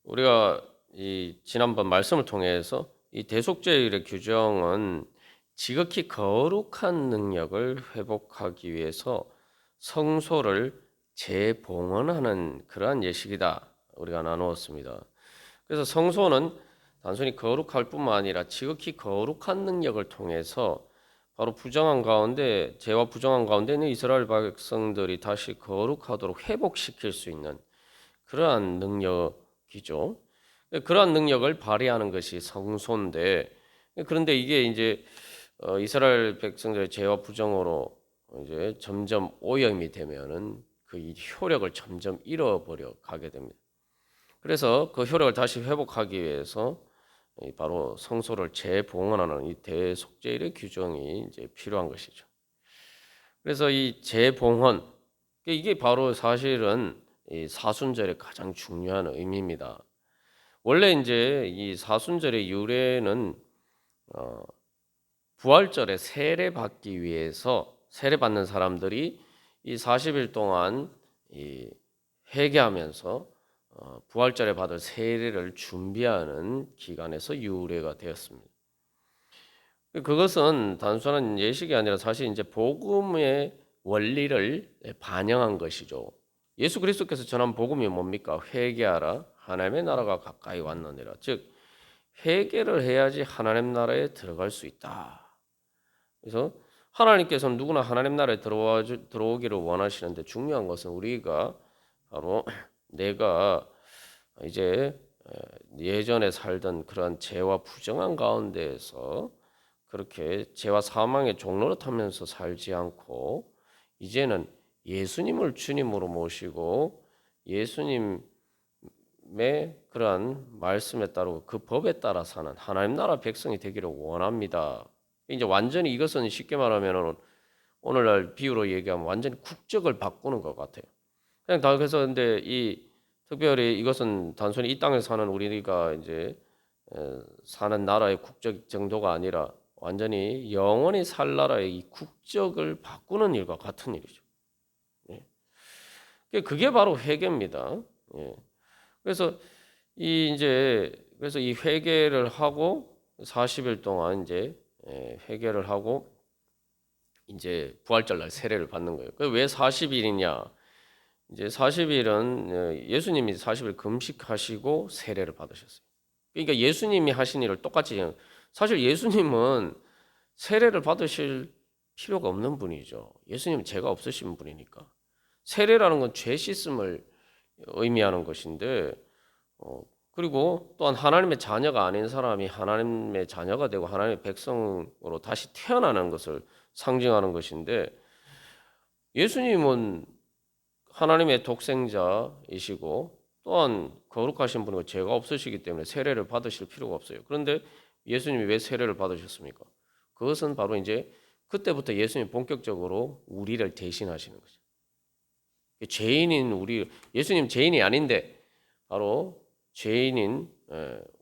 우리가 이 지난번 말씀을 통해서 이 대속죄율의 규정은 지극히 거룩한 능력을 회복하기 위해서 성소를 재봉헌하는 그러한 예식이다. 우리가 나누었습니다. 그래서 성소는 단순히 거룩할 뿐만 아니라 지극히 거룩한 능력을 통해서 바로 부정한 가운데 죄와 부정한 가운데 있는 이스라엘 백성들이 다시 거룩하도록 회복시킬 수 있는 그러한 능력이죠. 그러한 능력을 발휘하는 것이 성소인데, 그런데 이게 이제 이스라엘 백성들의 죄와 부정으로 이제 점점 오염이 되면은 그 효력을 점점 잃어버려 가게 됩니다. 그래서 그 효력을 다시 회복하기 위해서 바로 성소를 재봉헌하는 이 대속죄일의 규정이 이제 필요한 것이죠. 그래서 이 재봉헌, 이게 바로 사실은 이 사순절의 가장 중요한 의미입니다. 원래 이제 이 사순절의 유래는 부활절에 세례 받기 위해서 세례 받는 사람들이 이 40일 동안 이 회개하면서 부활절에 받을 세례를 준비하는 기간에서 유래가 되었습니다. 그것은 단순한 예식이 아니라 사실 이제 복음의 원리를 반영한 것이죠. 예수 그리스도께서 전한 복음이 뭡니까? 회개하라, 하나님의 나라가 가까이 왔느니라. 즉 회개를 해야지 하나님 나라에 들어갈 수 있다. 그래서 하나님께서는 누구나 하나님 나라에 들어오기를 원하시는데 중요한 것은 우리가 바로 내가 이제 예전에 살던 그런 죄와 부정한 가운데에서 그렇게 죄와 사망의 종로를 타면서 살지 않고 이제는 예수님을 주님으로 모시고 예수님의 그러한 말씀에 따르고 그 법에 따라 사는 하나님 나라 백성이 되기를 원합니다. 이제 완전히 이것은 쉽게 말하면 오늘날 비유로 얘기하면 완전히 국적을 바꾸는 것 같아요. 그냥 다 그래서 근데 이 특별히 이것은 단순히 이 땅에 사는 우리가 이제 사는 나라의 국적 정도가 아니라 완전히 영원히 살 나라의 이 국적을 바꾸는 일과 같은 일이죠. 예. 그게 바로 회개입니다. 예. 그래서 그래서 이 회개를 하고 40일 동안 이제 회개를 하고 이제 부활절 날 세례를 받는 거예요. 왜 40일이냐? 이제 40일은 예수님이 40일 금식하시고 세례를 받으셨어요. 그러니까 예수님이 하신 일을 똑같이 사실 예수님은 세례를 받으실 필요가 없는 분이죠. 예수님은 죄가 없으신 분이니까. 세례라는 건 죄 씻음을 의미하는 것인데 그리고 또한 하나님의 자녀가 아닌 사람이 하나님의 자녀가 되고 하나님의 백성으로 다시 태어나는 것을 상징하는 것인데 예수님은 하나님의 독생자이시고 또한 거룩하신 분이고 죄가 없으시기 때문에 세례를 받으실 필요가 없어요. 그런데 예수님이 왜 세례를 받으셨습니까? 그것은 바로 이제 그때부터 예수님이 본격적으로 우리를 대신하시는 거죠. 죄인인 예수님 죄인이 아닌데 바로 죄인인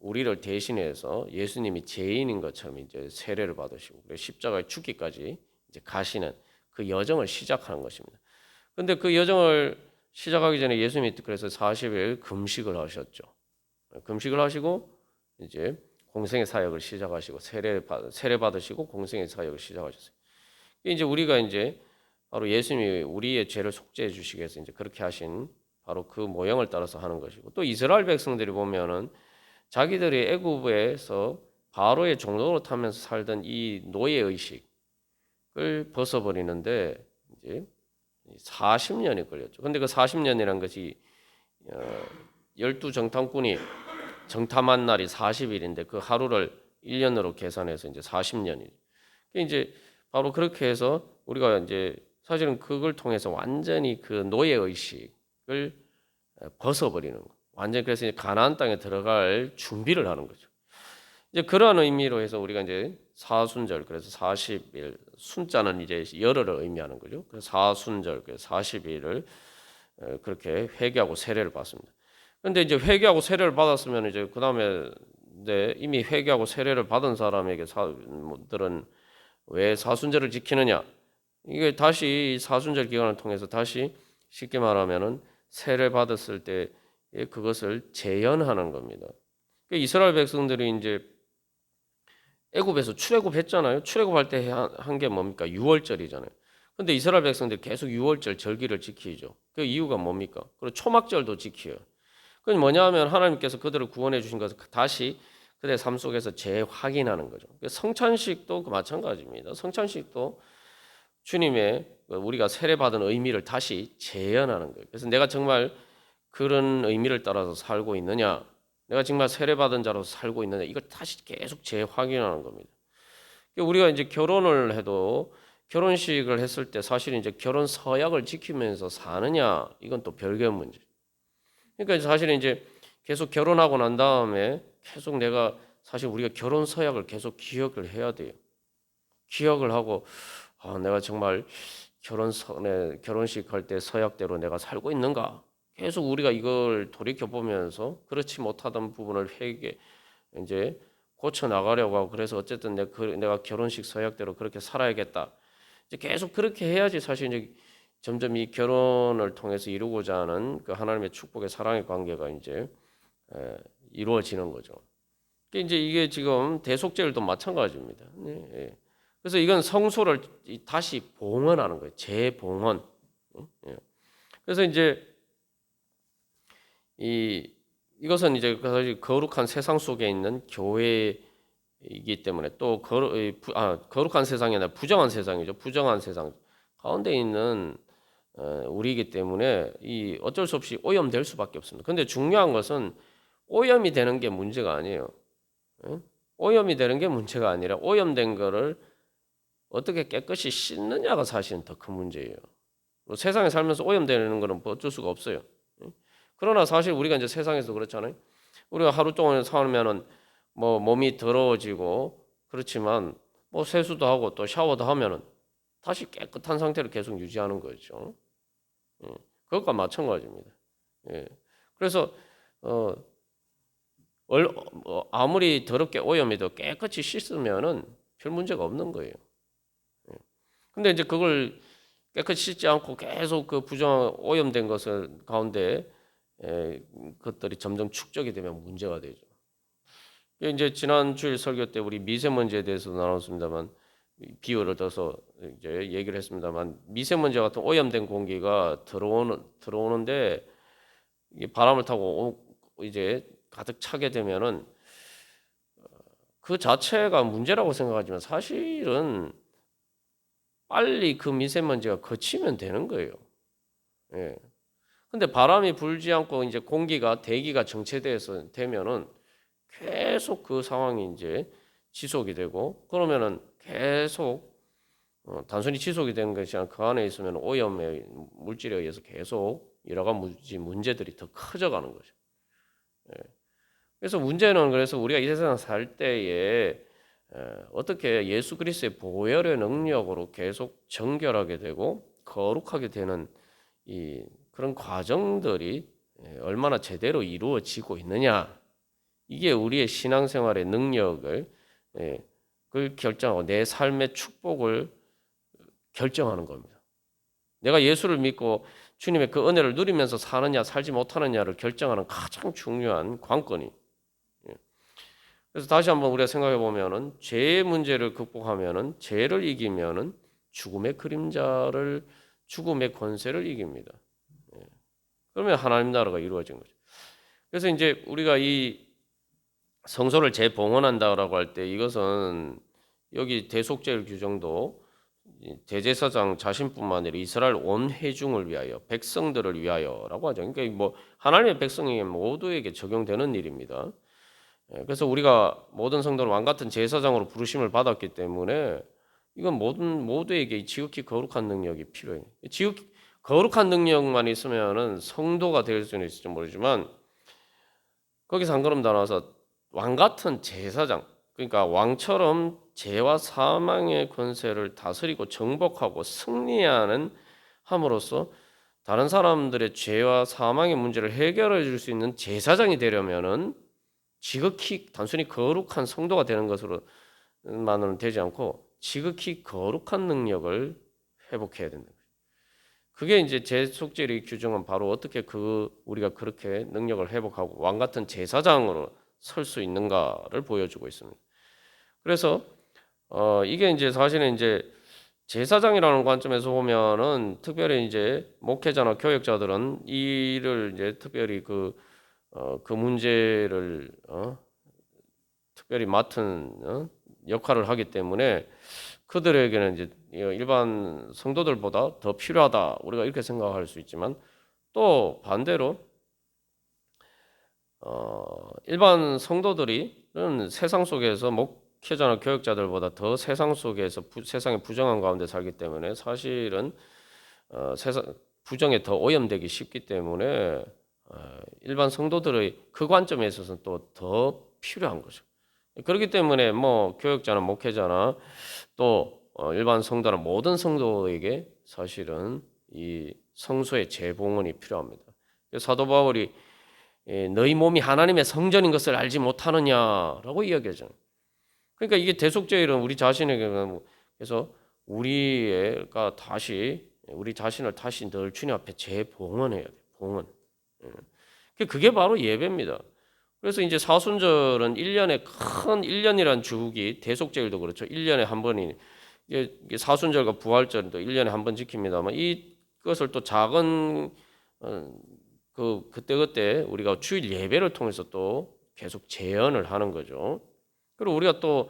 우리를 대신해서 예수님이 죄인인 것처럼 이제 세례를 받으시고 십자가에 죽기까지 이제 가시는 그 여정을 시작하는 것입니다. 근데 그 여정을 시작하기 전에 예수님이 그래서 40일 금식을 하셨죠. 금식을 하시고 이제 공생의 사역을 시작하시고 세례 받으시고 공생의 사역을 시작하셨어요. 이제 우리가 이제 바로 예수님이 우리의 죄를 속죄해 주시기 위해서 이제 그렇게 하신 바로 그 모형을 따라서 하는 것이고 또 이스라엘 백성들이 보면은 자기들이 애굽에서 바로의 종로로 타면서 살던 이 노예 의식을 벗어버리는데 이제 40년이 걸렸죠. 근데 그 40년이란 것이 12정탐꾼이 정탐한 날이 40일인데 그 하루를 1년으로 계산해서 이제 40년이. 이제 바로 그렇게 해서 우리가 이제 사실은 그걸 통해서 완전히 그 노예 의식을 벗어버리는 거. 완전히 그래서 이제 가나안 땅에 들어갈 준비를 하는 거죠. 이제 그러한 의미로 해서 우리가 이제 사순절 그래서 40일 순자는 이제 열흘을 의미하는 거죠. 그래서 사순절 그래서 40일을 그렇게 회개하고 세례를 받습니다. 그런데 이제 회개하고 세례를 받았으면 이제 그 다음에 이미 회개하고 세례를 받은 사람에게 사람들은 왜 사순절을 지키느냐? 이게 다시 사순절 기간을 통해서 다시 쉽게 말하면은 세례 받았을 때 그것을 재현하는 겁니다. 그러니까 이스라엘 백성들이 이제 애굽에서 출애굽했잖아요. 출애굽할 때 한 게 뭡니까? 유월절이잖아요. 근데 이스라엘 백성들이 계속 유월절 절기를 지키죠. 그 이유가 뭡니까? 그리고 초막절도 지켜요. 그건 뭐냐면 하나님께서 그들을 구원해 주신 것을 다시 그들의 삶 속에서 재확인하는 거죠. 성찬식도 마찬가지입니다. 성찬식도 주님의 우리가 세례받은 의미를 다시 재현하는 거예요. 그래서 내가 정말 그런 의미를 따라서 살고 있느냐, 내가 정말 세례받은 자로서 살고 있느냐, 이걸 다시 계속 재확인하는 겁니다. 우리가 이제 결혼을 해도 결혼식을 했을 때 사실 이제 결혼 서약을 지키면서 사느냐, 이건 또 별개의 문제. 그러니까 사실 이제 계속 결혼하고 난 다음에 계속 내가 사실 우리가 결혼 서약을 계속 기억을 해야 돼요. 기억을 하고 내가 정말 결혼식 할 때 서약대로 내가 살고 있는가? 계속 우리가 이걸 돌이켜 보면서 그렇지 못하던 부분을 이제 고쳐 나가려고 하고 그래서 어쨌든 내가 결혼식 서약대로 그렇게 살아야겠다. 이제 계속 그렇게 해야지 사실 이제 점점 이 결혼을 통해서 이루고자 하는 그 하나님의 축복의 사랑의 관계가 이제 이루어지는 거죠. 이제 이게 지금 대속죄일도 마찬가지입니다. 네, 예. 그래서 이건 성소를 다시 봉헌하는 거예요. 재봉헌. 예. 그래서 이제 이것은 이제 사실 거룩한 세상 속에 있는 교회이기 때문에 또 거룩한 세상이 아니라 부정한 세상이죠. 부정한 세상 가운데 있는 우리이기 때문에 이 어쩔 수 없이 오염될 수밖에 없습니다. 근데 중요한 것은 오염이 되는 게 문제가 아니에요. 오염이 되는 게 문제가 아니라 오염된 거를 어떻게 깨끗이 씻느냐가 사실은 더 큰 문제예요. 뭐 세상에 살면서 오염되는 거는 뭐 어쩔 수가 없어요. 그러나 사실 우리가 이제 세상에서 그렇잖아요. 우리가 하루 동안 살면은 뭐 몸이 더러워지고 그렇지만 뭐 세수도 하고 또 샤워도 하면은 다시 깨끗한 상태를 계속 유지하는 거죠. 그것과 마찬가지입니다. 예. 그래서 아무리 더럽게 오염해도 깨끗이 씻으면은 별 문제가 없는 거예요. 근데 이제 그걸 깨끗이 씻지 않고 계속 그 오염된 것을 가운데 그것들이 점점 축적이 되면 문제가 되죠. 이제 지난 주일 설교 때 우리 미세먼지에 대해서 나눴습니다만 비유를 들어서 이제 얘기를 했습니다만 미세먼지 같은 오염된 공기가 들어오는데 바람을 타고 이제 가득 차게 되면은 그 자체가 문제라고 생각하지만 사실은 빨리 그 미세먼지가 거치면 되는 거예요. 예. 근데 바람이 불지 않고 이제 대기가 정체돼서 되면은 계속 그 상황이 이제 지속이 되고 그러면은 계속 단순히 지속이 되는 것이 아니라 그 안에 있으면 오염의 물질에 의해서 계속 여러 가지 문제들이 더 커져가는 거죠. 예. 그래서 문제는 그래서 우리가 이 세상 살 때에 어떻게 예수 그리스도의 보혈의 능력으로 계속 정결하게 되고 거룩하게 되는 그런 과정들이 얼마나 제대로 이루어지고 있느냐 이게 우리의 신앙생활의 능력을 그걸 결정하고 내 삶의 축복을 결정하는 겁니다. 내가 예수를 믿고 주님의 그 은혜를 누리면서 사느냐 살지 못하느냐를 결정하는 가장 중요한 관건이. 그래서 다시 한번 우리가 생각해 보면은 죄의 문제를 극복하면은 죄를 이기면은 죽음의 권세를 이깁니다. 그러면 하나님 나라가 이루어진 거죠. 그래서 이제 우리가 이 성소를 재봉헌한다라고 할 때 이것은 여기 대속죄일 규정도 대제사장 자신뿐만 아니라 이스라엘 온 회중을 위하여 백성들을 위하여라고 하죠. 그러니까 뭐 하나님의 백성이 모두에게 적용되는 일입니다. 그래서 우리가 모든 성도는 왕 같은 제사장으로 부르심을 받았기 때문에 이건 모두에게 지극히 거룩한 능력이 필요해요. 지극히 거룩한 능력만 있으면은 성도가 될 수는 있을지 모르지만 거기서 한 걸음 더 나와서 왕 같은 제사장, 그러니까 왕처럼 죄와 사망의 권세를 다스리고 정복하고 승리하는 함으로써 다른 사람들의 죄와 사망의 문제를 해결해 줄 수 있는 제사장이 되려면은 지극히 단순히 거룩한 성도가 되는 것으로만은 되지 않고 지극히 거룩한 능력을 회복해야 된다. 그게 이제 대속죄의 규정은 바로 어떻게 우리가 그렇게 능력을 회복하고 왕 같은 제사장으로 설 수 있는가를 보여주고 있습니다. 그래서 이게 이제 사실은 이제 제사장이라는 관점에서 보면은 특별히 이제 목회자나 교역자들은 이를 이제 특별히 그 문제를 특별히 맡은 역할을 하기 때문에 그들에게는 이제 일반 성도들보다 더 필요하다 우리가 이렇게 생각할 수 있지만 또 반대로 일반 성도들은 세상 속에서 목회자나 교역자들보다 더 세상 속에서 세상의 부정한 가운데 살기 때문에 사실은 세상 부정에 더 오염되기 쉽기 때문에 일반 성도들의 그 관점에 있어서는 또 더 필요한 거죠. 그렇기 때문에 뭐 교역자나 목회자나 또 일반 성도나 모든 성도에게 사실은 이 성소의 재봉헌이 필요합니다. 사도 바울이 너희 몸이 하나님의 성전인 것을 알지 못하느냐라고 이야기하잖아요. 그러니까 이게 대속죄일은 우리 자신에게 그래서 우리 자신을 다시 늘 주님 앞에 재봉헌해야 돼. 봉헌. 그게 바로 예배입니다. 그래서 이제 사순절은 1년이란 주기, 대속죄일도 그렇죠. 1년에 한 번이 이게 사순절과 부활절도 1년에 한 번 지킵니다만 이것을 또 작은 그때 우리가 주일 예배를 통해서 또 계속 재현을 하는 거죠. 그리고 우리가 또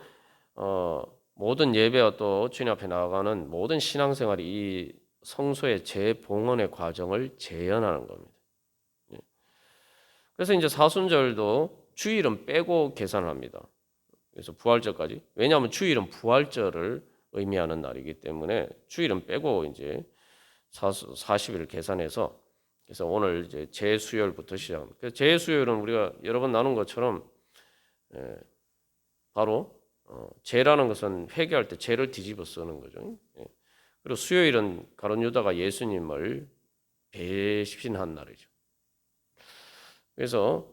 모든 예배와 또 주님 앞에 나아가는 모든 신앙생활이 이 성소의 재봉헌의 과정을 재현하는 겁니다. 그래서 이제 사순절도 주일은 빼고 계산을 합니다. 그래서 부활절까지. 왜냐하면 주일은 부활절을 의미하는 날이기 때문에 주일은 빼고 이제 40일을 계산해서 그래서 오늘 이제 제수요일부터 시작합니다. 그래서 제수요일은 우리가 여러 번 나눈 것처럼 바로 제라는 것은 회개할 때 제를 뒤집어 쓰는 거죠. 그리고 수요일은 가룟 유다가 예수님을 배신한 날이죠. 그래서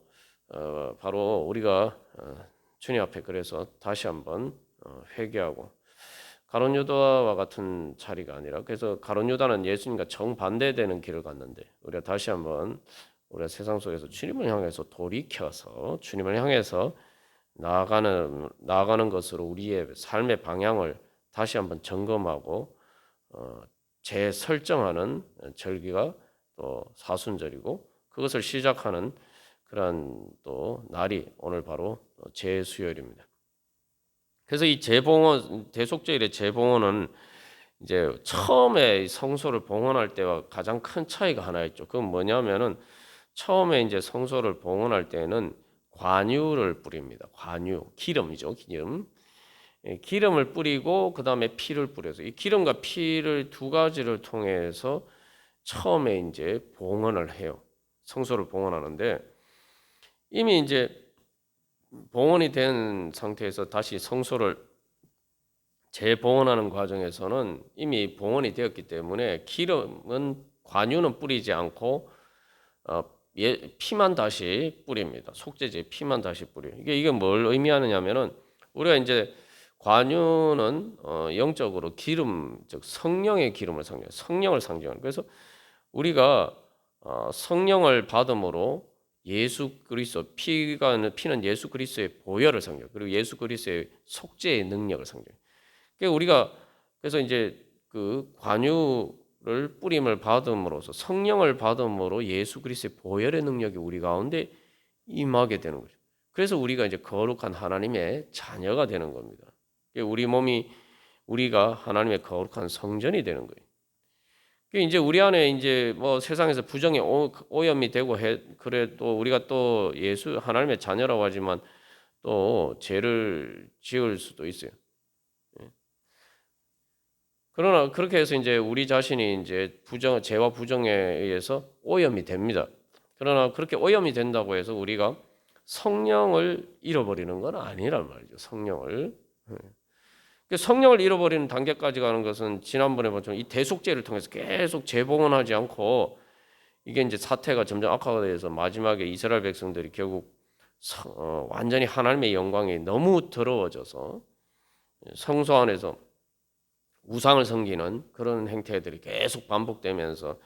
바로 우리가 주님 앞에 그래서 다시 한번 회개하고 가룟 유다와 같은 자리가 아니라 그래서 가룟 유다는 예수님과 정반대되는 길을 갔는데 우리가 다시 한번 우리가 세상 속에서 주님을 향해서 돌이켜서 주님을 향해서 나아가는 것으로 우리의 삶의 방향을 다시 한번 점검하고 재설정하는 절기가 또 사순절이고 그것을 시작하는 그런 또 날이 오늘 바로 제수요일입니다. 그래서 이 대속죄일의 재봉헌은 이제 처음에 성소를 봉헌할 때와 가장 큰 차이가 하나 있죠. 그건 뭐냐면은 처음에 이제 성소를 봉헌할 때는 관유를 뿌립니다. 관유, 기름이죠, 기름. 기름을 뿌리고 그 다음에 피를 뿌려서 이 기름과 피를 두 가지를 통해서 처음에 이제 봉헌을 해요. 성소를 봉헌하는데 이미 이제 봉헌이 된 상태에서 다시 성소를 재봉헌하는 과정에서는 이미 봉헌이 되었기 때문에 관유는 뿌리지 않고 피만 다시 뿌립니다. 속죄제 피만 다시 뿌려요. 이게 뭘 의미하느냐면은 우리가 이제 관유는 영적으로 기름, 즉 성령의 기름을 상징해요. 성령을 상징하는. 그래서 우리가 성령을 받음으로 예수 그리스도 피는 예수 그리스도의 보혈을 상징해요. 그리고 예수 그리스도의 속죄의 능력을 상징해요. 그러니까 우리가 그래서 이제 그 관유를 뿌림을 받음으로써 성령을 받음으로 예수 그리스도의 보혈의 능력이 우리 가운데 임하게 되는 거죠. 그래서 우리가 이제 거룩한 하나님의 자녀가 되는 겁니다. 우리가 하나님의 거룩한 성전이 되는 거예요. 이제 우리 안에 이제 뭐 세상에서 부정이 오염이 되고 그래 또 우리가 또 하나님의 자녀라고 하지만 또 죄를 지을 수도 있어요. 그러나 그렇게 해서 이제 우리 자신이 이제 죄와 부정에 의해서 오염이 됩니다. 그러나 그렇게 오염이 된다고 해서 우리가 성령을 잃어버리는 건 아니란 말이죠. 성령을 잃어버리는 단계까지 가는 것은 지난번에 봤지만 이 대속죄를 통해서 계속 재봉헌하지 않고 이게 이제 사태가 점점 악화가 돼서 마지막에 이스라엘 백성들이 결국 완전히 하나님의 영광이 너무 더러워져서 성소 안에서 우상을 섬기는 그런 행태들이 계속 반복되면서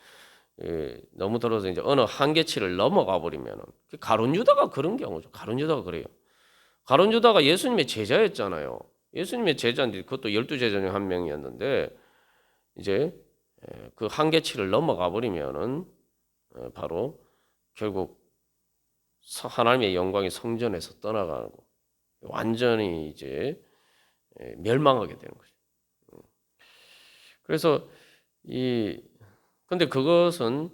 너무 들어서 이제 어느 한계치를 넘어가 버리면은 가룟 유다가 그런 경우죠. 가룟 유다가 그래요. 가룟 유다가 예수님의 제자였잖아요. 예수님의 제자인데 그것도 12제자 중 한 명이었는데 이제 그 한계치를 넘어가 버리면은 바로 결국 하나님의 영광이 성전에서 떠나가고 완전히 이제 멸망하게 되는 거죠. 그래서 근데 그것은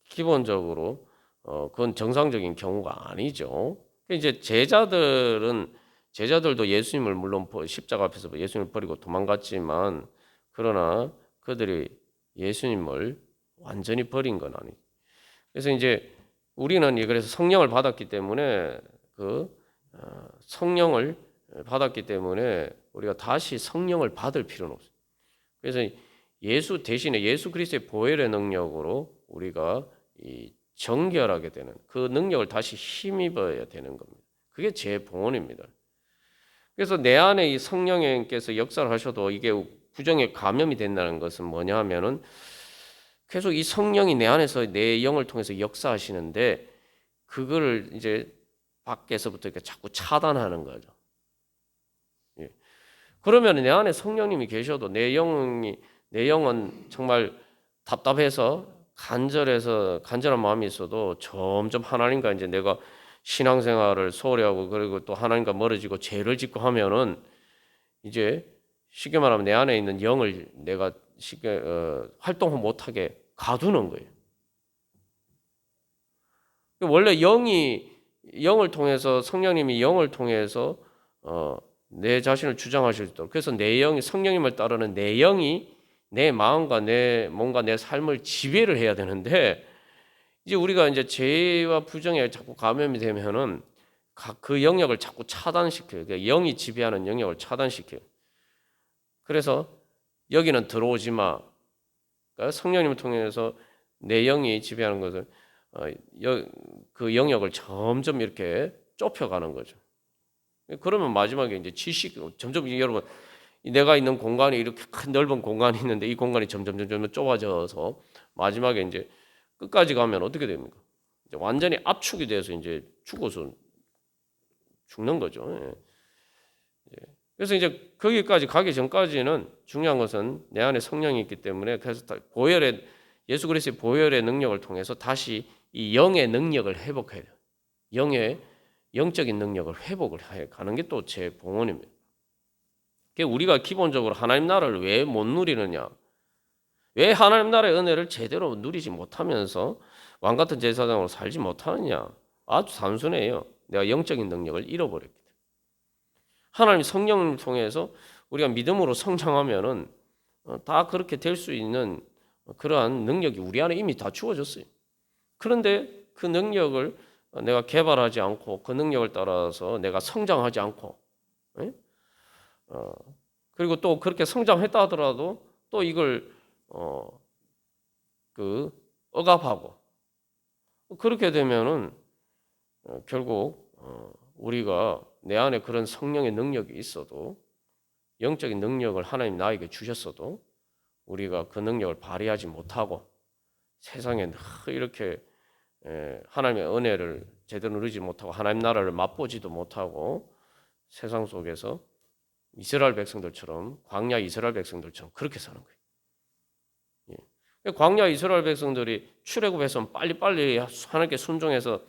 기본적으로 그건 정상적인 경우가 아니죠. 이제 제자들도 예수님을 물론 십자가 앞에서 예수님을 버리고 도망갔지만 그러나 그들이 예수님을 완전히 버린 건 아니죠. 그래서 이제 우리는 그래서 성령을 받았기 때문에 성령을 받았기 때문에 우리가 다시 성령을 받을 필요는 없어요. 그래서 예수 대신에 예수 그리스도의 보혈의 능력으로 우리가 정결하게 되는 그 능력을 다시 힘입어야 되는 겁니다. 그게 제 봉헌입니다. 그래서 내 안에 이 성령님께서 역사를 하셔도 이게 부정에 감염이 된다는 것은 뭐냐 하면은 계속 이 성령이 내 안에서 내 영을 통해서 역사하시는데 그거를 이제 밖에서부터 이렇게 자꾸 차단하는 거죠. 예. 그러면 내 안에 성령님이 계셔도 내 영은 정말 답답해서 간절한 마음이 있어도 점점 하나님과 이제 내가 신앙생활을 소홀히 하고 그리고 또 하나님과 멀어지고 죄를 짓고 하면은 이제 쉽게 말하면 내 안에 있는 영을 내가 쉽게 활동을 못하게 가두는 거예요. 원래 영을 통해서 성령님이 영을 통해서 내 자신을 주장하실 수 있도록 그래서 내 영이 성령님을 따르는 내 영이 내 마음과 내 몸과 내 삶을 지배를 해야 되는데 이제 우리가 이제 죄와 부정에 자꾸 감염이 되면은 그 영역을 자꾸 차단시켜요. 그러니까 영이 지배하는 영역을 차단시켜요. 그래서 여기는 들어오지 마. 그러니까 성령님을 통해서 내 영이 지배하는 것을 그 영역을 점점 이렇게 좁혀가는 거죠. 그러면 마지막에 이제 점점 여러분 내가 있는 공간이 이렇게 큰 넓은 공간이 있는데 이 공간이 점점 좁아져서 마지막에 이제 끝까지 가면 어떻게 됩니까? 이제 완전히 압축이 돼서 이제 죽어서 죽는 거죠. 그래서 이제 거기까지 가기 전까지는 중요한 것은 내 안에 성령이 있기 때문에 그래서 예수 그리스도의 보혈의 능력을 통해서 다시 이 영의 능력을 회복해야 돼요. 영적인 능력을 회복을 해 가는 게 또 제 봉헌입니다. 우리가 기본적으로 하나님 나라를 왜 못 누리느냐? 왜 하나님 나라의 은혜를 제대로 누리지 못하면서 왕 같은 제사장으로 살지 못하느냐? 아주 단순해요. 내가 영적인 능력을 잃어버렸기 때문에. 하나님 성령을 통해서 우리가 믿음으로 성장하면은 다 그렇게 될 수 있는 그러한 능력이 우리 안에 이미 다 주어졌어요. 그런데 그 능력을 내가 개발하지 않고 그 능력을 따라서 내가 성장하지 않고 그리고 또 그렇게 성장했다 하더라도 또 이걸 억압하고 그렇게 되면은 결국 우리가 내 안에 그런 성령의 능력이 있어도 영적인 능력을 하나님 나에게 주셨어도 우리가 그 능력을 발휘하지 못하고 세상에 이렇게 하나님의 은혜를 제대로 누리지 못하고 하나님 나라를 맛보지도 못하고 세상 속에서 이스라엘 백성들처럼 광야 이스라엘 백성들처럼 그렇게 사는 거예요. 광야 이스라엘 백성들이 출애굽해서 빨리빨리 하나님께 순종해서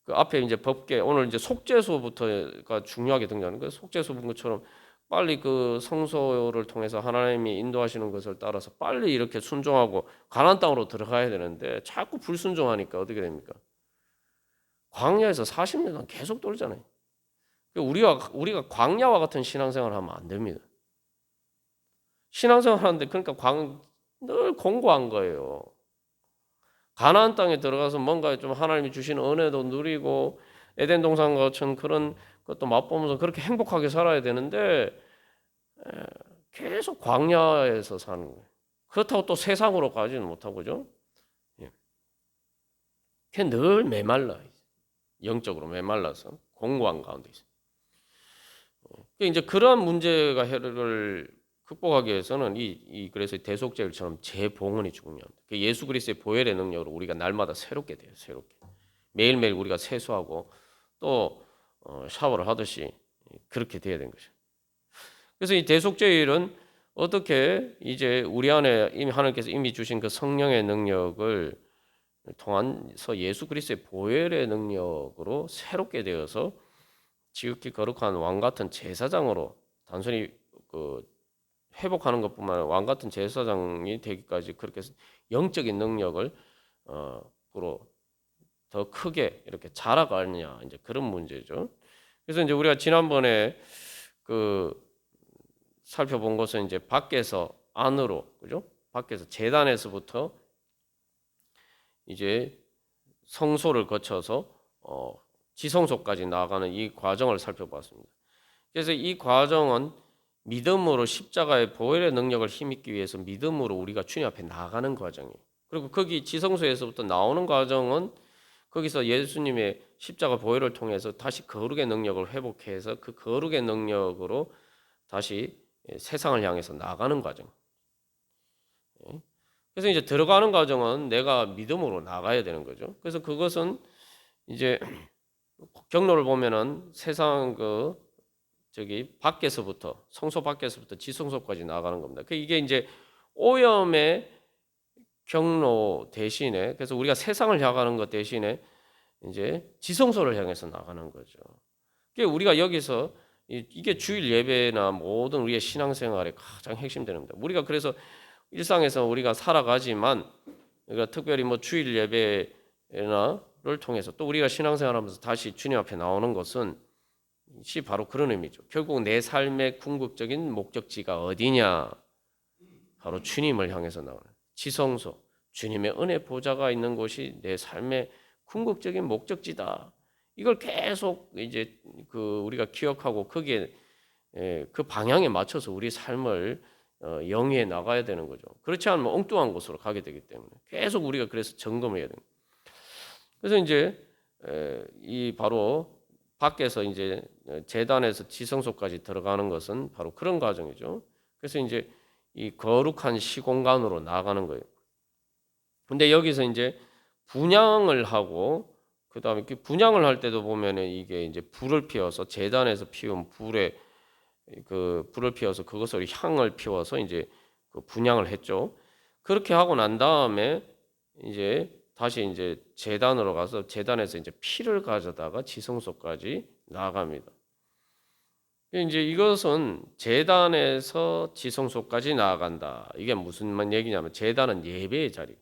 그 앞에 이제 법계 오늘 이제 속죄소부터가 중요하게 등장하는 거예요. 속죄소 본 것처럼 빨리 그 성소를 통해서 하나님이 인도하시는 것을 따라서 빨리 이렇게 순종하고 가나안 땅으로 들어가야 되는데 자꾸 불순종하니까 어떻게 됩니까? 광야에서 40년 동안 계속 돌잖아요. 우리가 광야와 같은 신앙생활을 하면 안 됩니다. 신앙생활 하는데 그러니까 늘 공고한 거예요. 가나안 땅에 들어가서 뭔가 좀 하나님이 주시는 은혜도 누리고 에덴 동산과 같은 그런 것도 맛보면서 그렇게 행복하게 살아야 되는데 계속 광야에서 사는 거예요. 그렇다고 또 세상으로 가지는 못하고죠. 늘 메말라 영적으로 메말라서 공고한 가운데 있어요. 이제 그러한 문제가 해결을 극복하기 위해서는 그래서 대속죄일처럼 재봉헌이 중요합니다. 예수 그리스도의 보혈의 능력으로 우리가 날마다 새롭게 돼요. 새롭게. 매일매일 우리가 세수하고 또 샤워를 하듯이 그렇게 돼야 되는 것이죠. 그래서 이 대속죄일은 어떻게 이제 우리 안에 이미 하나님께서 이미 주신 그 성령의 능력을 통해서 예수 그리스도의 보혈의 능력으로 새롭게 되어서 지극히 거룩한 왕 같은 제사장으로 단순히 그 회복하는 것뿐만 아니라 왕 같은 제사장이 되기까지 그렇게 영적인 능력을 으로 더 크게 이렇게 자라가느냐 이제 그런 문제죠. 그래서 이제 우리가 지난번에 그 살펴본 것은 이제 밖에서 안으로 그죠? 밖에서 제단에서부터 이제 성소를 거쳐서 지성소까지 나아가는 이 과정을 살펴봤습니다. 그래서 이 과정은 믿음으로 십자가의 보혈의 능력을 힘입기 위해서 믿음으로 우리가 주님 앞에 나가는 과정이에요. 그리고 거기 지성소에서부터 나오는 과정은 거기서 예수님의 십자가 보혈을 통해서 다시 거룩의 능력을 회복해서 그 거룩의 능력으로 다시 세상을 향해서 나가는 과정. 그래서 이제 들어가는 과정은 내가 믿음으로 나가야 되는 거죠. 그래서 그것은 이제 경로를 보면은 세상 밖에서부터 성소 밖에서부터 지성소까지 나가는 겁니다. 이게 이제 오염의 경로 대신에 그래서 우리가 세상을 향하는 것 대신에 이제 지성소를 향해서 나가는 거죠. 우리가 여기서 이게 주일 예배나 모든 우리의 신앙생활의 가장 핵심되는 겁니다. 우리가 그래서 일상에서 우리가 살아가지만 우리가 특별히 뭐 주일 예배나를 통해서 또 우리가 신앙생활하면서 다시 주님 앞에 나오는 것은 바로 그런 의미죠. 결국 내 삶의 궁극적인 목적지가 어디냐? 바로 주님을 향해서 나오는 지성소, 주님의 은혜 보좌가 있는 곳이 내 삶의 궁극적인 목적지다. 이걸 계속 이제 우리가 기억하고 거기에 그 방향에 맞춰서 우리 삶을 영위해 나가야 되는 거죠. 그렇지 않으면 엉뚱한 곳으로 가게 되기 때문에 계속 우리가 그래서 점검해야 됩니다. 그래서 이제 이 바로 밖에서 이제 제단에서 지성소까지 들어가는 것은 바로 그런 과정이죠. 그래서 이제 이 거룩한 시공간으로 나가는 거예요. 근데 여기서 이제 분향을 하고 그다음에 분향을 할 때도 보면은 이게 이제 불을 피워서 제단에서 피운 불에 불을 피워서 그것을 향을 피워서 이제 분향을 했죠. 그렇게 하고 난 다음에 이제 다시 이제 제단으로 가서 제단에서 이제 피를 가져다가 지성소까지 나아갑니다. 이제 이것은 제단에서 지성소까지 나아간다. 이게 무슨 얘기냐면 제단은 예배의 자리.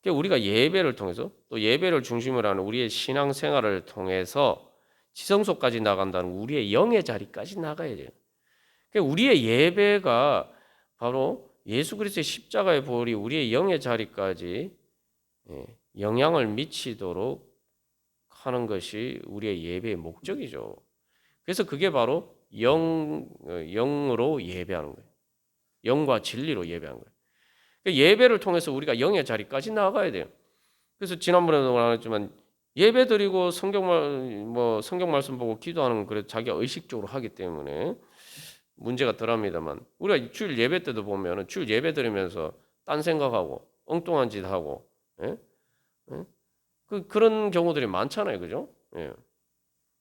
우리가 예배를 통해서 또 예배를 중심으로 하는 우리의 신앙생활을 통해서 지성소까지 나간다는 우리의 영의 자리까지 나가야 돼요. 우리의 예배가 바로 예수 그리스도의 십자가의 보혈이 우리의 영의 자리까지 영향을 미치도록 하는 것이 우리의 예배의 목적이죠. 그래서 그게 바로 영으로 예배하는 거예요. 영과 진리로 예배하는 거예요. 예배를 통해서 우리가 영의 자리까지 나가야 돼요. 그래서 지난번에도 말했지만 예배 드리고 성경 말씀 보고 기도하는 건 그래 자기가 의식적으로 하기 때문에 문제가 덜합니다만 우리가 주일 예배 때도 보면 주일 예배 드리면서 딴 생각하고 엉뚱한 짓 하고 그런 경우들이 많잖아요, 그죠? 예.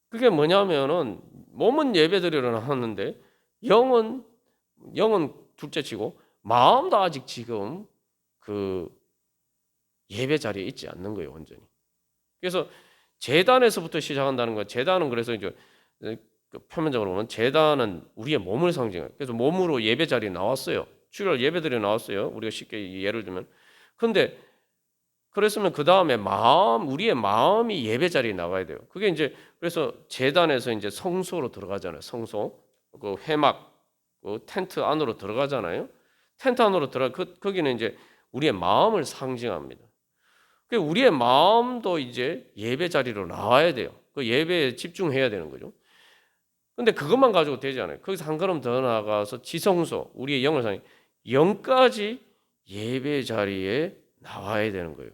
그게 뭐냐면은 몸은 예배 드리려 하는데 영은 둘째치고 마음도 아직 지금 그 예배 자리에 있지 않는 거예요, 완전히. 그래서 제단에서부터 시작한다는 거예요. 제단은 그래서 이제 표면적으로 보면 제단은 우리의 몸을 상징해요. 그래서 몸으로 예배 자리에 나왔어요. 주일 예배드리러 나왔어요. 우리가 쉽게 예를 들면. 근데 그랬으면 그 다음에 우리의 마음이 예배 자리에 나가야 돼요. 그게 이제 그래서 제단에서 이제 성소로 들어가잖아요. 성소, 그 회막, 그 텐트 안으로 들어가잖아요. 텐트 안으로 거기는 이제 우리의 마음을 상징합니다. 우리의 마음도 이제 예배 자리로 나와야 돼요. 그 예배에 집중해야 되는 거죠. 근데 그것만 가지고 되지 않아요. 거기서 한 걸음 더 나아가서 지성소, 우리의 영을 상징, 영까지 예배 자리에 나와야 되는 거예요.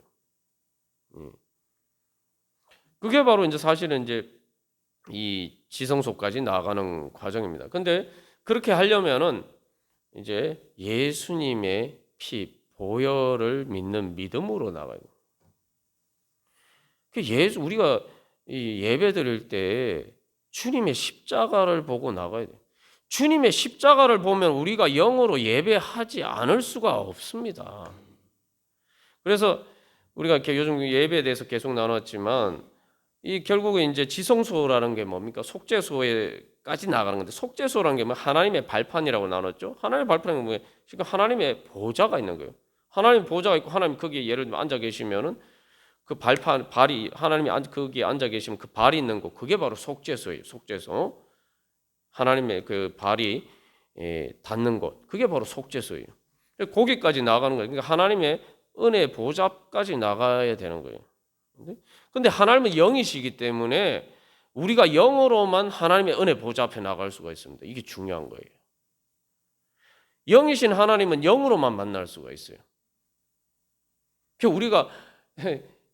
그게 바로 이제 사실은 이제 이 지성소까지 나아가는 과정입니다. 근데 그렇게 하려면은 이제 예수님의 피 보혈을 믿는 믿음으로 나가요. 우리가 이 예배 드릴 때 주님의 십자가를 보고 나가야 돼요. 주님의 십자가를 보면 우리가 영으로 예배하지 않을 수가 없습니다. 그래서 우리가 이렇게 요즘 예배에 대해서 계속 나눴지만 이 결국은 이제 지성소라는 게 뭡니까? 속죄소에까지 나가는 건데, 속죄소라는 게 뭐 하나님의 발판이라고 나눴죠. 하나님의 발판은 뭐예요? 지금 하나님의 보좌가 있는 거예요. 하나님 보좌가 있고 하나님 거기에 예를 들면 앉아 계시면은 그 발이 하나님이 거기에 앉아 계시면 그 발이 있는 곳, 그게 바로 속죄소예요. 속죄소. 하나님의 그 발이 닿는 곳, 그게 바로 속죄소예요. 거기까지 나가는 거예요. 그러니까 하나님의 은혜 보좌까지 나가야 되는 거예요. 근데 하나님은 영이시기 때문에 우리가 영으로만 하나님의 은혜 보좌 앞에 나갈 수가 있습니다. 이게 중요한 거예요. 영이신 하나님은 영으로만 만날 수가 있어요. 우리가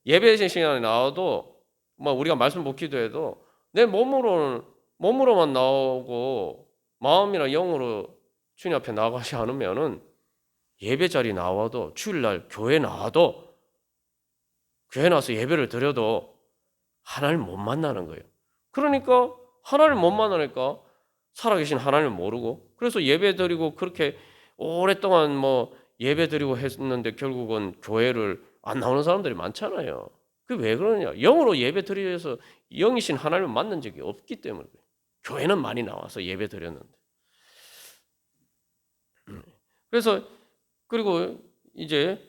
예배 시간에 나와도 우리가 말씀 못 기도해도 내 몸으로만 나오고 마음이나 영으로 주님 앞에 나가지 않으면은 예배 자리 나와도 주일날 교회 나와도 교회 나와서 예배를 드려도 하나님 못 만나는 거예요. 그러니까 하나님 못 만나니까 살아계신 하나님을 모르고, 그래서 예배 드리고 그렇게 오랫동안 예배 드리고 했는데 결국은 교회를 안 나오는 사람들이 많잖아요. 그게 왜 그러냐? 영으로 예배 드려서 영이신 하나님을 만난 적이 없기 때문에. 교회는 많이 나와서 예배 드렸는데. 그래서 그리고 이제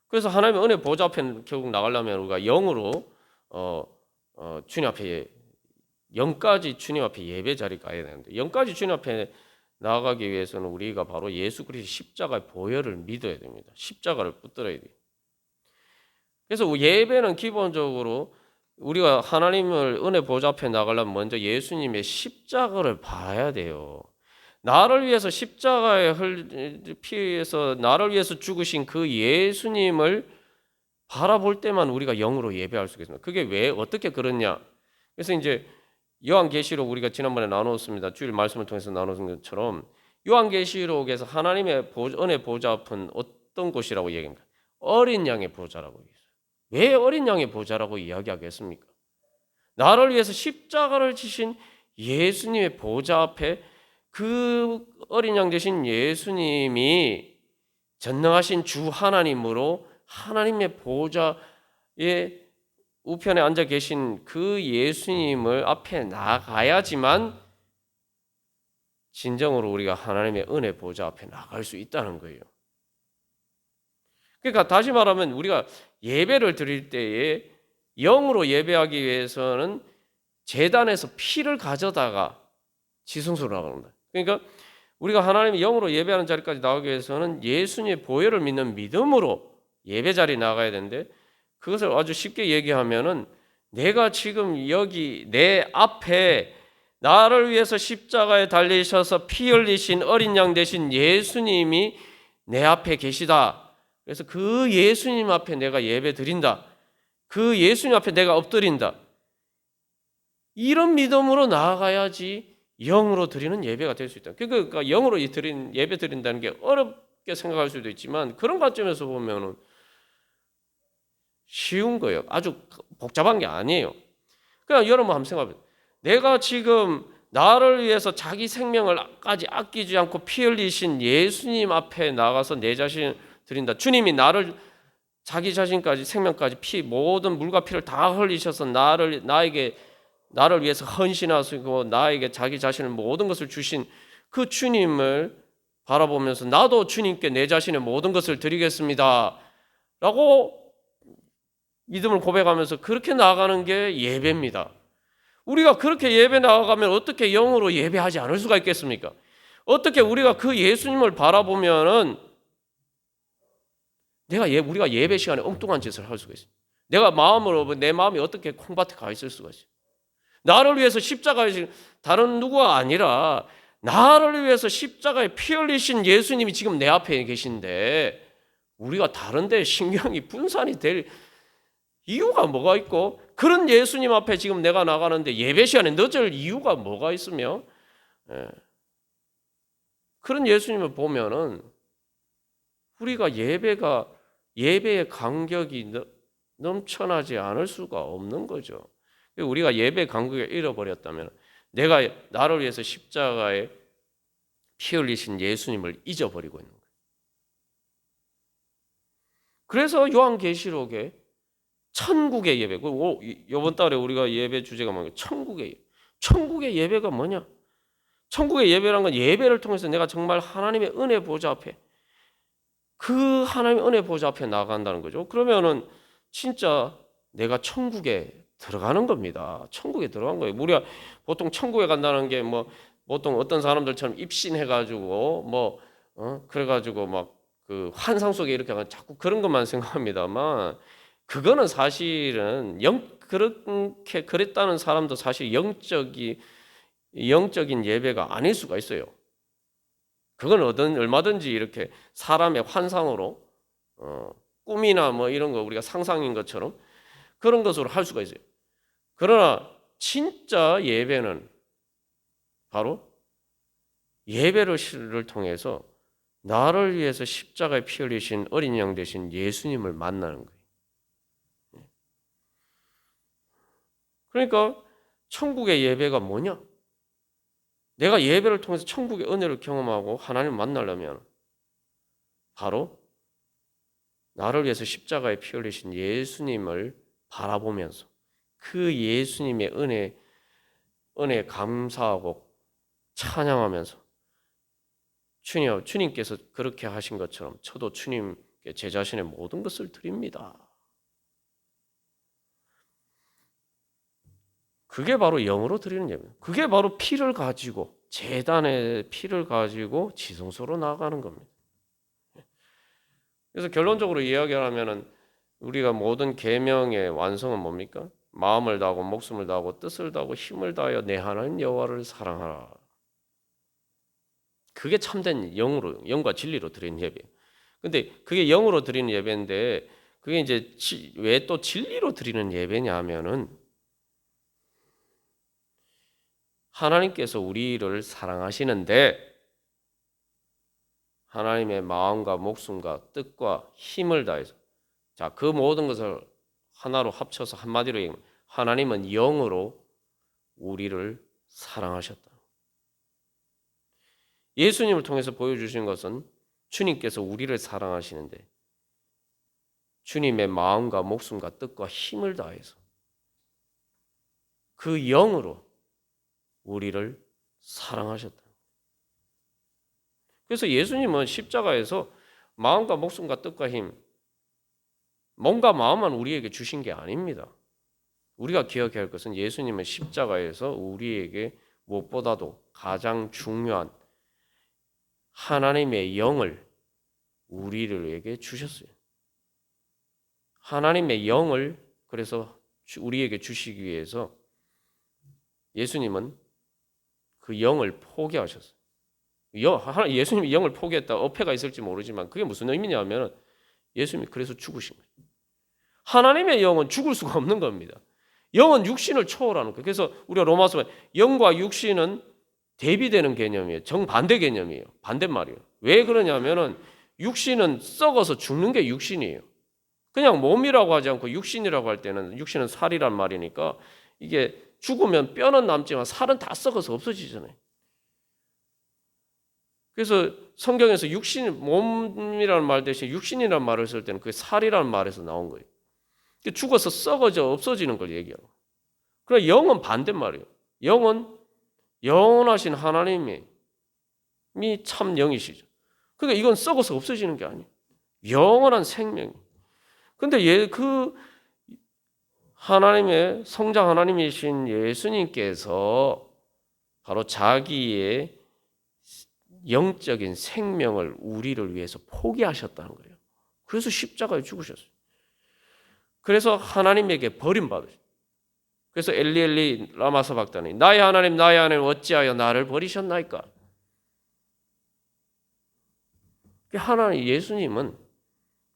그래서 하나님의 은혜 보좌 앞에 결국 나가려면 우리가 영으로 주님 앞에 영까지 주님 앞에 예배 자리 가야 되는데, 영까지 주님 앞에 나아가기 위해서는 우리가 바로 예수 그리스도의 십자가의 보혈을 믿어야 됩니다. 십자가를 붙들어야 돼요. 그래서 예배는 기본적으로 우리가 하나님을 은혜 보좌 앞에 나가려면 먼저 예수님의 십자가를 봐야 돼요. 나를 위해서 십자가에 피해서 나를 위해서 죽으신 그 예수님을 바라볼 때만 우리가 영으로 예배할 수 있습니다. 그게 왜 어떻게 그렇냐? 그래서 이제 요한계시록 우리가 지난번에 나눴습니다. 주일 말씀을 통해서 나눈 것처럼 요한계시록에서 하나님의 은혜 보좌 앞은 어떤 곳이라고 얘기합니까? 어린 양의 보좌라고 얘기했어요. 왜 어린 양의 보좌라고 이야기하겠습니까? 나를 위해서 십자가를 지신 예수님의 보좌 앞에 그 어린 양 되신 예수님이 전능하신 주 하나님으로 하나님의 보좌에 우편에 앉아 계신 그 예수님을 앞에 나가야지만 진정으로 우리가 하나님의 은혜 보좌 앞에 나갈 수 있다는 거예요. 그러니까 다시 말하면 우리가 예배를 드릴 때에 영으로 예배하기 위해서는 제단에서 피를 가져다가 지성소로 나갑니다. 그러니까 우리가 하나님의 영으로 예배하는 자리까지 나가기 위해서는 예수님의 보혈을 믿는 믿음으로 예배 자리에 나가야 되는데, 그것을 아주 쉽게 얘기하면은 내가 지금 여기 내 앞에 나를 위해서 십자가에 달리셔서 피 흘리신 어린 양 되신 예수님이 내 앞에 계시다. 그래서 그 예수님 앞에 내가 예배 드린다. 그 예수님 앞에 내가 엎드린다. 이런 믿음으로 나아가야지 영으로 드리는 예배가 될 수 있다. 그러니까 영으로 예배 드린다는 게 어렵게 생각할 수도 있지만 그런 관점에서 보면은 쉬운 거예요. 아주 복잡한 게 아니에요. 그냥 여러분 한번 생각해보세요. 내가 지금 나를 위해서 자기 생명을까지 아끼지 않고 피 흘리신 예수님 앞에 나가서 내 자신을 드린다. 주님이 나를 자기 자신까지 생명까지 모든 물과 피를 다 흘리셔서 나를 위해서 헌신하시고 나에게 자기 자신을 모든 것을 주신 그 주님을 바라보면서 나도 주님께 내 자신의 모든 것을 드리겠습니다 라고 믿음을 고백하면서 그렇게 나아가는 게 예배입니다. 우리가 그렇게 예배 나아가면 어떻게 영으로 예배하지 않을 수가 있겠습니까? 어떻게 우리가 그 예수님을 바라보면은 우리가 예배 시간에 엉뚱한 짓을 할 수가 있어요. 내 마음이 어떻게 콩밭에 가 있을 수가 있어요. 나를 위해서 십자가에 다른 누구가 아니라 나를 위해서 십자가에 피 흘리신 예수님이 지금 내 앞에 계신데 우리가 다른 데 신경이 분산이 될 이유가 뭐가 있고, 그런 예수님 앞에 지금 내가 나가는데 예배 시간에 늦을 이유가 뭐가 있으며, 그런 예수님을 보면은 우리가 예배의 간격이 넘쳐나지 않을 수가 없는 거죠. 우리가 예배 간격을 잃어버렸다면 내가 나를 위해서 십자가에 피 흘리신 예수님을 잊어버리고 있는 거예요. 그래서 요한계시록에 천국의 예배, 이번 달에 우리가 예배 주제가 뭐냐? 천국의 예배가 뭐냐? 천국의 예배란 건 예배를 통해서 내가 정말 하나님의 은혜 보좌 앞에 그 하나님의 은혜 보좌 앞에 나간다는 거죠. 그러면은 진짜 내가 천국에 들어가는 겁니다. 천국에 들어간 거예요. 우리가 보통 천국에 간다는 게 뭐 보통 어떤 사람들처럼 입신해가지고 그래가지고 막 그 환상 속에 이렇게 자꾸 그런 것만 생각합니다만 그거는 사실은 그렇게 그랬다는 사람도 사실 영적인 예배가 아닐 수가 있어요. 그건 얼마든지 이렇게 사람의 환상으로 꿈이나 뭐 이런 거 우리가 상상인 것처럼 그런 것으로 할 수가 있어요. 그러나 진짜 예배는 바로 예배를 통해서 나를 위해서 십자가에 피 흘리신 어린 양 되신 예수님을 만나는 거예요. 그러니까 천국의 예배가 뭐냐? 내가 예배를 통해서 천국의 은혜를 경험하고 하나님을 만나려면 바로 나를 위해서 십자가에 피 흘리신 예수님을 바라보면서 그 예수님의 은혜 감사하고 찬양하면서 주님께서 그렇게 하신 것처럼 저도 주님께 제 자신의 모든 것을 드립니다. 그게 바로 영으로 드리는 예배입니다. 그게 바로 피를 가지고 제단의 피를 가지고 지성소로 나아가는 겁니다. 그래서 결론적으로 이야기하면은 우리가 모든 계명의 완성은 뭡니까? 마음을 다하고 목숨을 다하고 뜻을 다하고 힘을 다하여 내 하나님 여호와를 사랑하라. 그게 참된 영과 진리로 드리는 예배예요. 근데 그게 영으로 드리는 예배인데 그게 이제 왜 또 진리로 드리는 예배냐면은 하나님께서 우리를 사랑하시는데 하나님의 마음과 목숨과 뜻과 힘을 다해서 그 모든 것을 하나로 합쳐서 한마디로 얘기하면 하나님은 영으로 우리를 사랑하셨다. 예수님을 통해서 보여주신 것은 주님께서 우리를 사랑하시는데 주님의 마음과 목숨과 뜻과 힘을 다해서 그 영으로 우리를 사랑하셨다. 그래서 예수님은 십자가에서 마음과 목숨과 뜻과 힘, 몸과 마음만 우리에게 주신 게 아닙니다. 우리가 기억해야 할 것은 예수님은 십자가에서 우리에게 무엇보다도 가장 중요한 하나님의 영을 우리에게 주셨어요. 하나님의 영을 그래서 우리에게 주시기 위해서 예수님은 그 영을 포기하셨어요. 예수님이 영을 포기했다 어폐가 있을지 모르지만 그게 무슨 의미냐면 예수님이 그래서 죽으신 거예요. 하나님의 영은 죽을 수가 없는 겁니다. 영은 육신을 초월하는 거예요. 그래서 우리가 로마서 보면 영과 육신은 대비되는 개념이에요. 정반대 개념이에요. 반대말이에요. 왜 그러냐면은 육신은 썩어서 죽는 게 육신이에요. 그냥 몸이라고 하지 않고 육신이라고 할 때는 육신은 살이란 말이니까 이게 죽으면 뼈는 남지만 살은 다 썩어서 없어지잖아요. 그래서 성경에서 몸이라는 말 대신 육신이라는 말을 쓸 때는 그게 살이라는 말에서 나온 거예요. 죽어서 썩어져 없어지는 걸 얘기하고. 그러나 영은 반대말이에요. 영은 영원하신 하나님이 참 영이시죠. 그러니까 이건 썩어서 없어지는 게 아니에요. 영원한 생명. 근데 그 하나님의 성장 하나님이신 예수님께서 바로 자기의 영적인 생명을 우리를 위해서 포기하셨다는 거예요. 그래서 십자가에 죽으셨어요. 그래서 하나님에게 버림받으셨어요. 그래서 엘리 라마 사박다니 나의 하나님 어찌하여 나를 버리셨나이까? 하나님 예수님은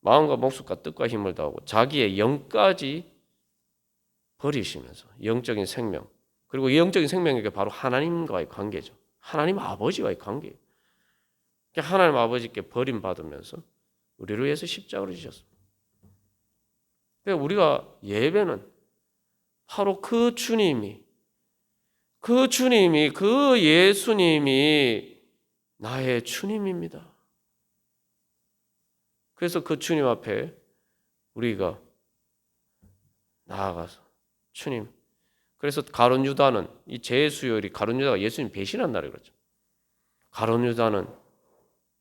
마음과 목숨과 뜻과 힘을 다하고 자기의 영까지 버리시면서 영적인 생명 그리고 영적인 생명에게 바로 하나님과의 관계죠. 하나님 아버지와의 관계예요. 하나님 아버지께 버림받으면서 우리를 위해서 십자가를 지셨습니다. 그러니까 우리가 예배는 바로 그 주님이, 그 예수님이 나의 주님입니다. 그래서 그 주님 앞에 우리가 나아가서 주님. 그래서 가룟 유다는 이 재수요일이 가룟 유다가 예수님 배신한 날이 그렇죠. 가룟 유다는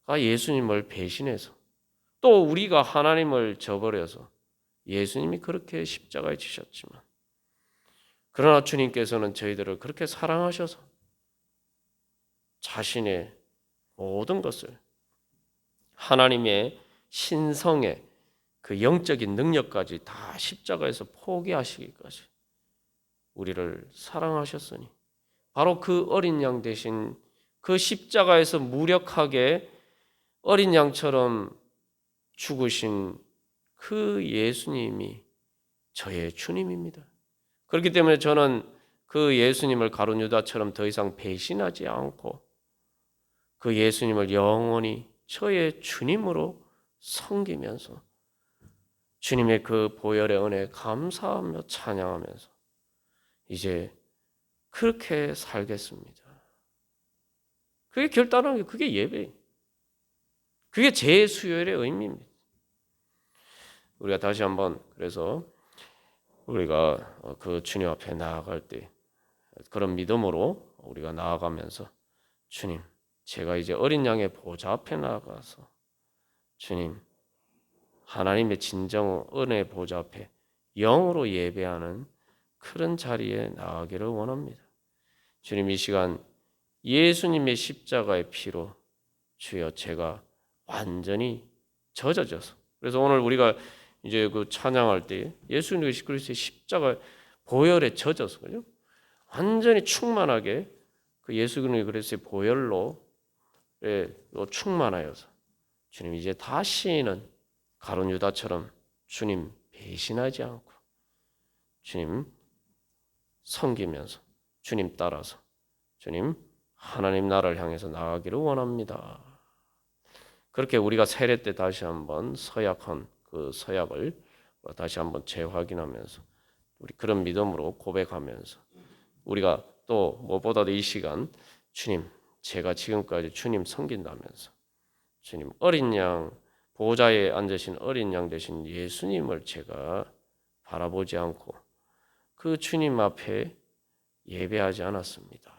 예수님을 배신해서 또 우리가 하나님을 저버려서 예수님이 그렇게 십자가에 지셨지만 그러나 주님께서는 저희들을 그렇게 사랑하셔서 자신의 모든 것을 하나님의 신성의 그 영적인 능력까지 다 십자가에서 포기하시기까지 우리를 사랑하셨으니 바로 그 어린 양 대신 그 십자가에서 무력하게 어린 양처럼 죽으신 그 예수님이 저의 주님입니다. 그렇기 때문에 저는 그 예수님을 가룟 유다처럼 더 이상 배신하지 않고 그 예수님을 영원히 저의 주님으로 섬기면서 주님의 그 보혈의 은혜에 감사하며 찬양하면서 이제 그렇게 살겠습니다. 그게 결단한 게 그게 예배예요. 그게 제 수요일의 의미입니다. 우리가 다시 한번 그래서 우리가 그 주님 앞에 나아갈 때 그런 믿음으로 우리가 나아가면서 주님, 제가 이제 어린 양의 보좌 앞에 나아가서 주님, 하나님의 진정 은혜의 보좌 앞에 영으로 예배하는 그런 자리에 나아가기를 원합니다. 주님, 이 시간 예수님의 십자가의 피로 주여 제가 완전히 젖어져서 그래서 오늘 우리가 이제 그 찬양할 때 예수 그리스도의 십자가 보혈에 젖어서 그죠? 완전히 충만하게 그 예수 그리스도의 보혈로 충만하여서 주님 이제 다시는 가룟 유다처럼 주님 배신하지 않고 주님 섬기면서 주님 따라서 주님 하나님 나라를 향해서 나아가기를 원합니다. 그렇게 우리가 세례 때 다시 한번 서약한 그 서약을 다시 한번 재확인하면서 우리 그런 믿음으로 고백하면서 우리가 또 무엇보다도 이 시간 주님 제가 지금까지 주님 섬긴다면서 주님 어린 양 보좌에 앉으신 어린 양 되신 예수님을 제가 바라보지 않고 그 주님 앞에 예배하지 않았습니다.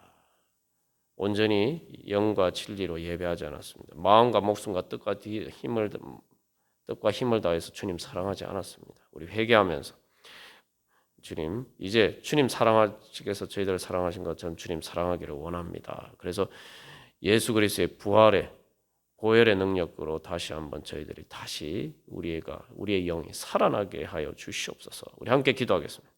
온전히 영과 진리로 예배하지 않았습니다. 마음과 목숨과 뜻과 힘을 다해서 주님 사랑하지 않았습니다. 우리 회개하면서 주님 이제 주님 사랑하시겠어 저희들을 사랑하신 것처럼 주님 사랑하기를 원합니다. 그래서 예수 그리스도의 부활의 보혈의 능력으로 다시 한번 저희들이 다시 우리의 영이 살아나게 하여 주시옵소서. 우리 함께 기도하겠습니다.